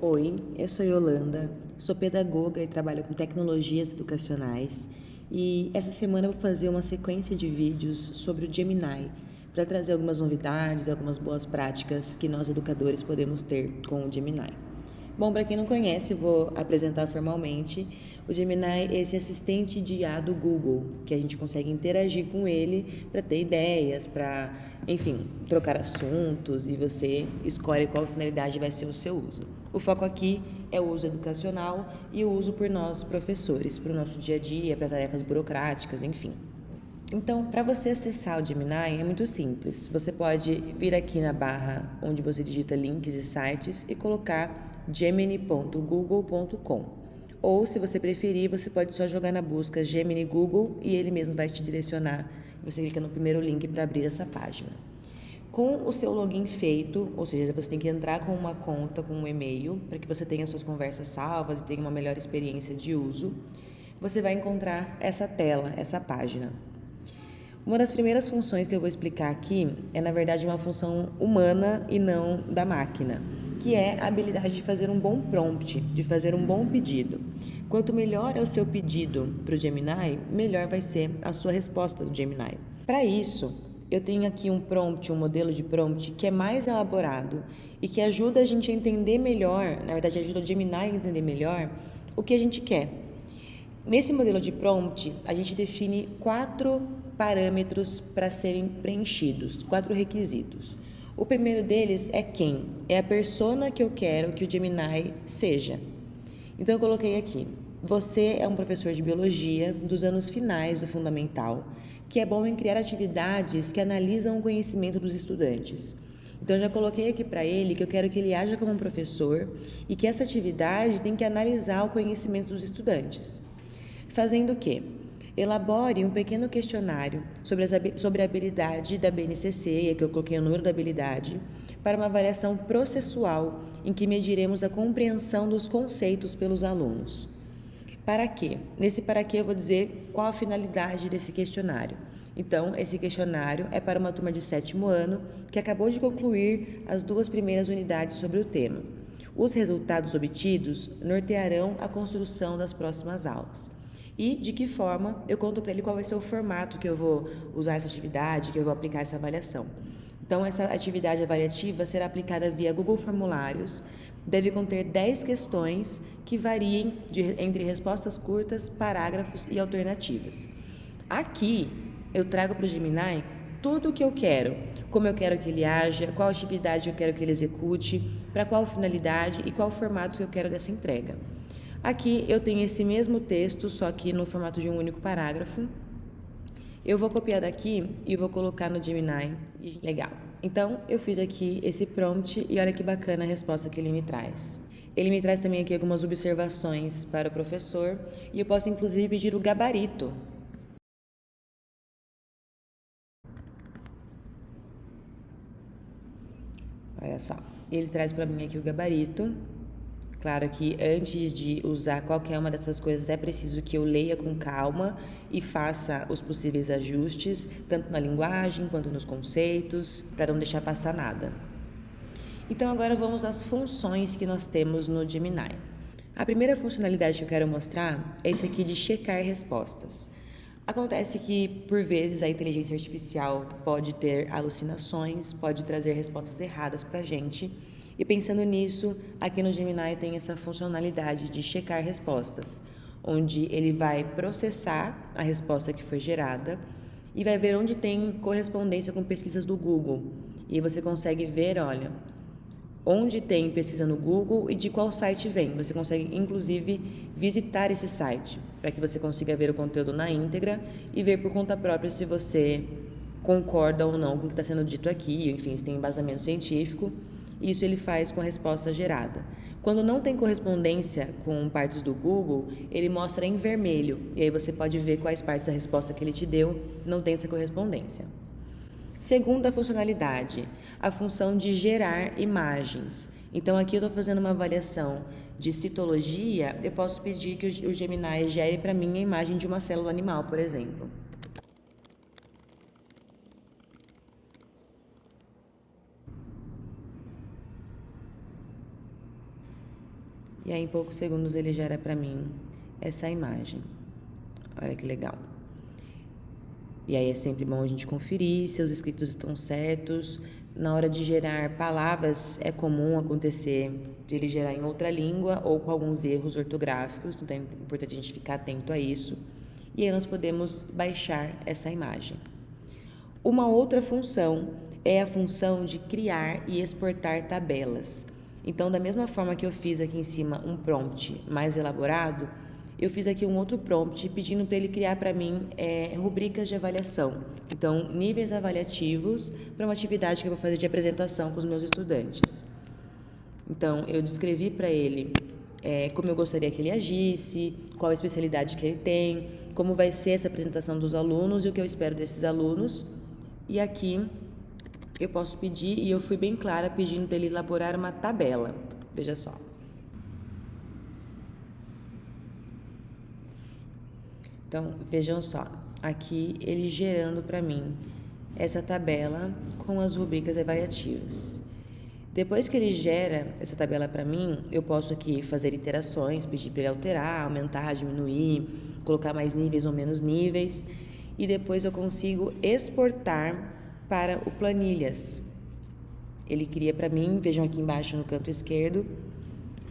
Oi, eu sou Yolanda, sou pedagoga e trabalho com tecnologias educacionais e essa semana eu vou fazer uma sequência de vídeos sobre o Gemini para trazer algumas novidades, algumas boas práticas que nós educadores podemos ter com o Gemini. Bom, para quem não conhece, eu vou apresentar formalmente. O Gemini é esse assistente de IA do Google, que a gente consegue interagir com ele para ter ideias, para, enfim, trocar assuntos e você escolhe qual finalidade vai ser o seu uso. O foco aqui é o uso educacional e o uso por nós professores, para o nosso dia a dia, para tarefas burocráticas, enfim. Então, para você acessar o Gemini é muito simples. Você pode vir aqui na barra onde você digita links e sites e colocar gemini.google.com. Ou, se você preferir, você pode só jogar na busca Gemini Google e ele mesmo vai te direcionar. Você clica no primeiro link para abrir essa página. Com o seu login feito, ou seja, você tem que entrar com uma conta, com um e-mail, para que você tenha suas conversas salvas e tenha uma melhor experiência de uso, você vai encontrar essa tela, essa página. Uma das primeiras funções que eu vou explicar aqui é, na verdade, uma função humana e não da máquina, que é a habilidade de fazer um bom prompt, de fazer um bom pedido. Quanto melhor é o seu pedido para o Gemini, melhor vai ser a sua resposta do Gemini. Para isso, eu tenho aqui um prompt, um modelo de prompt que é mais elaborado e que ajuda a gente a entender melhor, na verdade ajuda o Gemini a entender melhor o que a gente quer. Nesse modelo de prompt, a gente define 4 parâmetros para serem preenchidos, 4 requisitos. O primeiro deles é quem? É a persona que eu quero que o Gemini seja. Então eu coloquei aqui: você é um professor de biologia dos anos finais do fundamental, que é bom em criar atividades que analisam o conhecimento dos estudantes. Então eu já coloquei aqui para ele que eu quero que ele haja como um professor e que essa atividade tem que analisar o conhecimento dos estudantes. Fazendo o quê? Elabore um pequeno questionário sobre a habilidade da BNCC, e aqui eu coloquei o número da habilidade, para uma avaliação processual em que mediremos a compreensão dos conceitos pelos alunos. Para quê? Nesse para quê eu vou dizer qual a finalidade desse questionário. Então, esse questionário é para uma turma de 7º ano que acabou de concluir as 2 primeiras unidades sobre o tema. Os resultados obtidos nortearão a construção das próximas aulas. E de que forma eu conto para ele qual vai ser o formato que eu vou usar essa atividade, que eu vou aplicar essa avaliação. Então, essa atividade avaliativa será aplicada via Google Formulários, deve conter 10 questões que variem entre respostas curtas, parágrafos e alternativas. Aqui, eu trago para o Gemini tudo o que eu quero, como eu quero que ele haja, qual atividade eu quero que ele execute, para qual finalidade e qual formato que eu quero dessa entrega. Aqui eu tenho esse mesmo texto, só que no formato de um único parágrafo. Eu vou copiar daqui e vou colocar no Gemini. Legal. Então, eu fiz aqui esse prompt e olha que bacana a resposta que ele me traz. Ele me traz também aqui algumas observações para o professor e eu posso inclusive pedir o gabarito. Olha só, ele traz para mim aqui o gabarito. Claro que antes de usar qualquer uma dessas coisas é preciso que eu leia com calma e faça os possíveis ajustes, tanto na linguagem quanto nos conceitos, para não deixar passar nada. Então agora vamos às funções que nós temos no Gemini. A primeira funcionalidade que eu quero mostrar é esse aqui de checar respostas. Acontece que, por vezes, a inteligência artificial pode ter alucinações, pode trazer respostas erradas para a gente. E pensando nisso, aqui no Gemini tem essa funcionalidade de checar respostas, onde ele vai processar a resposta que foi gerada e vai ver onde tem correspondência com pesquisas do Google. E aí você consegue ver, olha, onde tem pesquisa no Google e de qual site vem. Você consegue, inclusive, visitar esse site para que você consiga ver o conteúdo na íntegra e ver por conta própria se você concorda ou não com o que está sendo dito aqui, enfim, se tem embasamento científico. Isso ele faz com a resposta gerada. Quando não tem correspondência com partes do Google, ele mostra em vermelho, e aí você pode ver quais partes da resposta que ele te deu não tem essa correspondência. Segunda funcionalidade, a função de gerar imagens. Então, aqui eu estou fazendo uma avaliação de citologia, eu posso pedir que o Gemini gere para mim a imagem de uma célula animal, por exemplo. E aí, em poucos segundos, ele gera para mim essa imagem. Olha que legal. E aí é sempre bom a gente conferir se os escritos estão certos. Na hora de gerar palavras, é comum acontecer de ele gerar em outra língua ou com alguns erros ortográficos, então é importante a gente ficar atento a isso. E aí nós podemos baixar essa imagem. Uma outra função é a função de criar e exportar tabelas. Então, da mesma forma que eu fiz aqui em cima um prompt mais elaborado, eu fiz aqui um outro prompt pedindo para ele criar para mim rubricas de avaliação. Então, níveis avaliativos para uma atividade que eu vou fazer de apresentação com os meus estudantes. Então, eu descrevi para ele como eu gostaria que ele agisse, qual a especialidade que ele tem, como vai ser essa apresentação dos alunos e o que eu espero desses alunos. E aqui eu posso pedir, e eu fui bem clara pedindo para ele elaborar uma tabela. Veja só. Então, vejam só, aqui ele gerando para mim essa tabela com as rubricas avaliativas. Depois que ele gera essa tabela para mim, eu posso aqui fazer iterações, pedir para ele alterar, aumentar, diminuir, colocar mais níveis ou menos níveis, e depois eu consigo exportar para o Planilhas. Ele cria para mim, vejam aqui embaixo no canto esquerdo,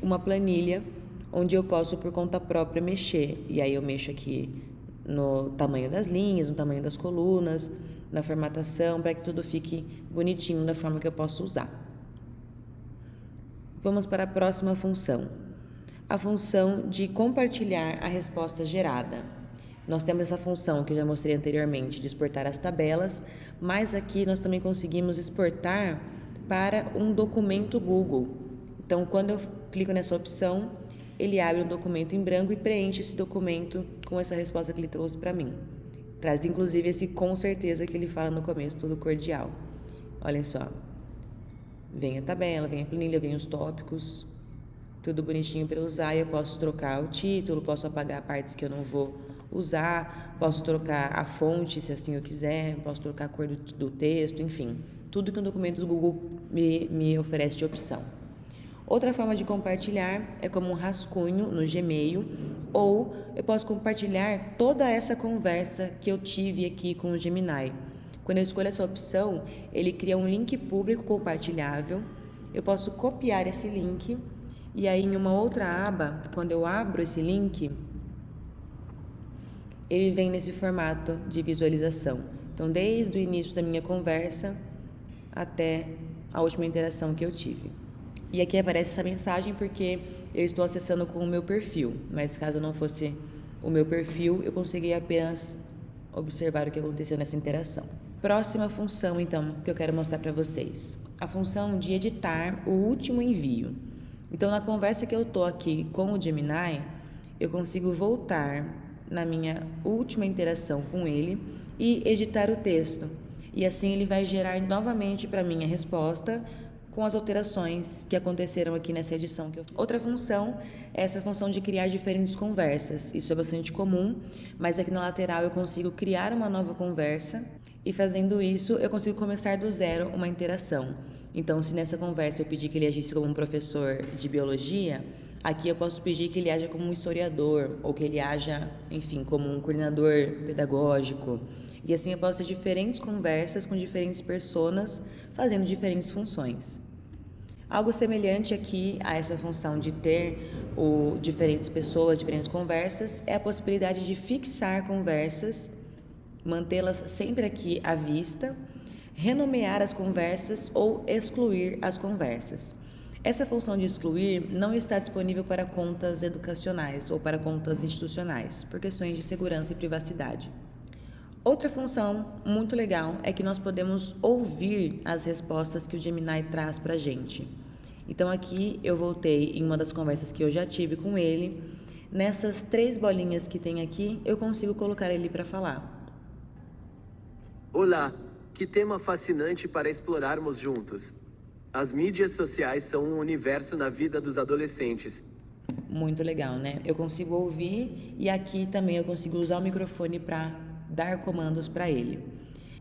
uma planilha onde eu posso por conta própria mexer. E aí eu mexo aqui no tamanho das linhas, no tamanho das colunas, na formatação, para que tudo fique bonitinho da forma que eu posso usar. Vamos para a próxima função. A função de compartilhar a resposta gerada. Nós temos essa função que eu já mostrei anteriormente de exportar as tabelas, mas aqui nós também conseguimos exportar para um documento Google. Então, quando eu clico nessa opção, ele abre um documento em branco e preenche esse documento com essa resposta que ele trouxe para mim. Traz inclusive esse com certeza que ele fala no começo, tudo cordial. Olhem só. Vem a tabela, vem a planilha, vem os tópicos, tudo bonitinho para usar. E eu posso trocar o título, posso apagar partes que eu não vou usar, posso trocar a fonte se assim eu quiser, posso trocar a cor do texto, enfim. Tudo que um documento do Google me oferece de opção. Outra forma de compartilhar é como um rascunho no Gmail, ou eu posso compartilhar toda essa conversa que eu tive aqui com o Gemini. Quando eu escolho essa opção, ele cria um link público compartilhável, eu posso copiar esse link e aí em uma outra aba, quando eu abro esse link, ele vem nesse formato de visualização. Então, desde o início da minha conversa até a última interação que eu tive. E aqui aparece essa mensagem porque eu estou acessando com o meu perfil, mas caso não fosse o meu perfil, eu conseguia apenas observar o que aconteceu nessa interação. Próxima função, então, que eu quero mostrar para vocês. A função de editar o último envio. Então, na conversa que eu estou aqui com o Gemini, eu consigo voltar na minha última interação com ele e editar o texto. E assim ele vai gerar novamente para mim a resposta com as alterações que aconteceram aqui nessa edição que eu fiz. Outra função é essa função de criar diferentes conversas. Isso é bastante comum, mas aqui na lateral eu consigo criar uma nova conversa e fazendo isso eu consigo começar do zero uma interação. Então, se nessa conversa eu pedir que ele agisse como um professor de biologia, aqui eu posso pedir que ele haja como um historiador ou que ele haja, enfim, como um coordenador pedagógico. E assim eu posso ter diferentes conversas com diferentes personas fazendo diferentes funções. Algo semelhante aqui a essa função de ter diferentes pessoas, diferentes conversas, é a possibilidade de fixar conversas, mantê-las sempre aqui à vista, renomear as conversas ou excluir as conversas. Essa função de excluir não está disponível para contas educacionais ou para contas institucionais, por questões de segurança e privacidade. Outra função muito legal é que nós podemos ouvir as respostas que o Gemini traz para a gente. Então aqui eu voltei em uma das conversas que eu já tive com ele. Nessas 3 bolinhas que tem aqui, eu consigo colocar ele para falar. Olá, que tema fascinante para explorarmos juntos. As mídias sociais são um universo na vida dos adolescentes. Muito legal, né? Eu consigo ouvir e aqui também eu consigo usar o microfone para dar comandos para ele.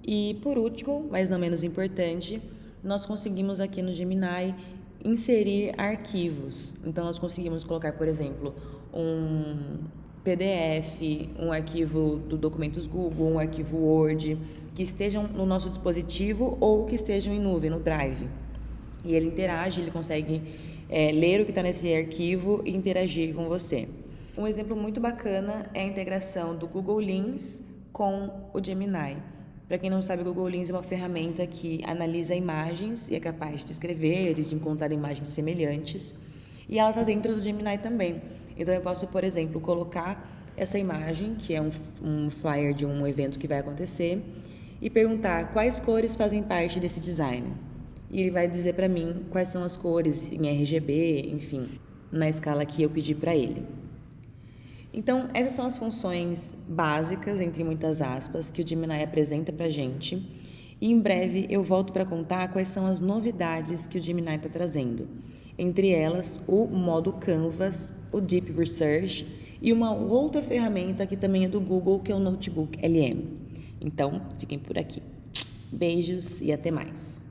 E por último, mas não menos importante, nós conseguimos aqui no Gemini inserir arquivos. Então, nós conseguimos colocar, por exemplo, um PDF, um arquivo do Documentos Google, um arquivo Word, que estejam no nosso dispositivo ou que estejam em nuvem, no Drive. E ele interage, ele consegue ler o que está nesse arquivo e interagir com você. Um exemplo muito bacana é a integração do Google Lens com o Gemini. Para quem não sabe, o Google Lens é uma ferramenta que analisa imagens e é capaz de descrever e de encontrar imagens semelhantes. E ela está dentro do Gemini também. Então, eu posso, por exemplo, colocar essa imagem, que é um flyer de um evento que vai acontecer, e perguntar quais cores fazem parte desse design. E ele vai dizer para mim quais são as cores em RGB, enfim, na escala que eu pedi para ele. Então, essas são as funções básicas, entre muitas aspas, que o Gemini apresenta para a gente. E em breve eu volto para contar quais são as novidades que o Gemini está trazendo. Entre elas, o modo Canvas, o Deep Research e uma outra ferramenta que também é do Google, que é o Notebook LM. Então, fiquem por aqui. Beijos e até mais.